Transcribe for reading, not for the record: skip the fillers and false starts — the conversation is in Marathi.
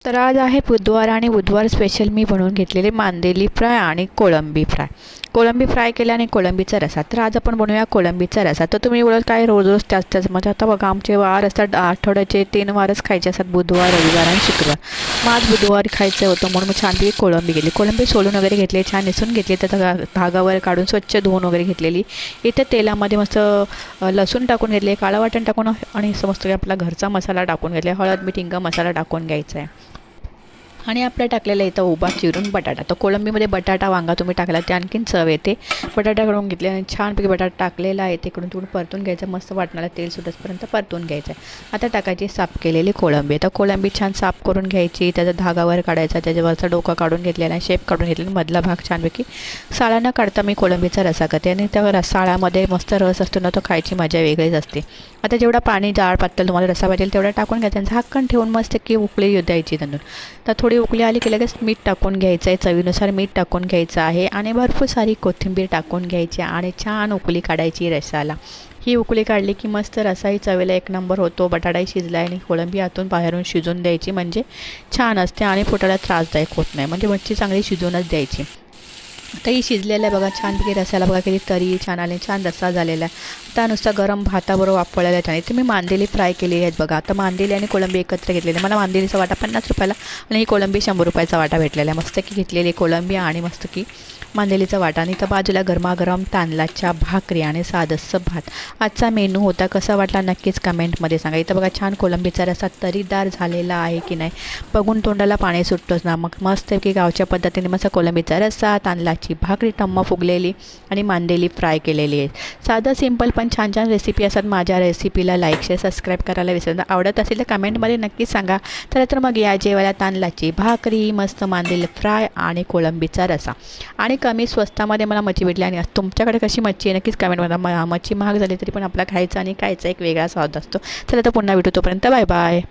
तर आज आहे बुधवार आणि बुधवार स्पेशल मी बनवून घेतलेले मांदेली फ्राय आणि कोळंबी फ्राय. कोळंबी फ्राय केल्या आणि कोळंबीचा रस्सा. तर आज आपण बनवूया कोळंबीचा रस्सा. तर तुम्ही बोलाल काय रोज रोज त्याच म्हणजे आता बघा आमचे वार असतात आठवड्याचे 3 वारच खायचे असतात, बुधवार रविवार आणि शुक्रवार. मग आज बुधवारी खायचं होतं म्हणून मी छानपैकी कोळंबी घेतली. कोळंबी सोलून वगैरे घेतली, छान निसून घेतली, त्याचा धागावर काढून स्वच्छ धुवून वगैरे घेतलेली. इथे तेलामध्ये मस्त लसूण टाकून घेतले, काळं वाटण टाकून आणि समस्त आपला घरचा मसाला टाकून घेतला, हळद मीठ हिंग मसाला टाकून घ्यायचा आहे. आणि आपलं टाकलेलं इथं उभा चिरून बटाटा. तर कोळंबीमध्ये बटाटा वांगा तुम्ही टाकला ते आणखीन चव येते. बटाटा करून घेतले आणि छानपैकी बटाटा टाकलेला आहे, तिकडून तिकडून परतून घ्यायचं, मस्त वाटणाला तेल सुटेपर्यंत परतून घ्यायचं आहे. आता टाकायची साफ केलेली कोळंबी. तर कोळंबी छान साफ करून घ्यायची, त्याचा धागावर काढायचा, त्याच्यावरचा डोका काढून घेतलेला, शेप काढून घेतलेला, मधला भाग छानपैकी साळा न काढता मी कोळंबीचा रस्सा करते. आणि त्या साळामध्ये मस्त रस असतो ना, तो खायची मजा वेगळीच असते. आता जेवढा पाणी जाड पातळ तुम्हाला रस्सा पाहिजे तेवढा टाकून घ्यायचा, झाकण ठेवून मस्त की उकळी द्यायची त्यांना. तर थोडी उकळी आली की लगेच मीठ टाकून घ्यायचं आहे, चवीनुसार मीठ टाकून घ्यायचं आहे आणि भरपूर सारी कोथिंबीर टाकून घ्यायची आणि छान उकळी काढायची रस्साला. ही उकळी काढली की मस्त रस्साही चवीला एक नंबर होतो. बटाटाही शिजला आणि कोळंबी आतून बाहेरून शिजून द्यायची म्हणजे छान असते आणि पोटाला त्रासदायक होत नाही. म्हणजे मच्छी चांगली शिजवूनच द्यायची. आता ही शिजलेलं आहे बघा, छानपैकी रस्स्याला बघा किती तरी छान आले, छान रस्सा झालेला आहे. आता नुसता गरम भाताबरोबर वापरलेला आहे. इथे मी मांदेली फ्राय केलेली आहेत बघा. आता मांदेली आणि कोळंबी एकत्र घेतलेली. मला मांदेलीचा वाटा 50 रुपयाला आणि ही कोळंबी 100 रुपयाचा वाटा भेटलेला आहे. मस्त की घेतलेली कोळंबी आणि मस्त की मांदेलीचा वाटा. आणि इथं बाजूला गरमागरम तांदळाच्या भाकरी आणि साधंसं भात. आजचा मेनू होता. कसा वाटला नक्कीच कमेंटमध्ये सांगा. इथं बघा छान कोळंबीचा रस्सा तरीदार झालेला आहे की नाही, बघून तोंडाला पाणी सुटतोच ना. मग मस्त की गावच्या पद्धतीने मस्त कोळंबीचा रस्सा, तांदळाची भाकरी टम्म फुगलेली आणि मांदेली फ्राय केलेली आहे. साधं सिंपल पण छान छान रेसिपी असतात. माझ्या रेसिपीला लाईक शेअर सबस्क्राईब करायला विसरू नका. आवडत असेल तर कमेंटमध्ये नक्कीच सांगा. तर मग या जेवायला तांदळाची भाकरी, मस्त मांदेली फ्राय आणि कोळंबीचा रस्सा. आणि कमी स्वस्तामध्ये मला मच्छी भेटली. आणि तुमच्याकडे कशी मच्छी आहे नक्कीच कमेंटमध्ये. मच्छी महाग झाली तरी पण आपला खायचा आणि खायचा एक वेगळा स्वाद असतो. चला तर पुन्हा भेटू, तोपर्यंत बाय बाय.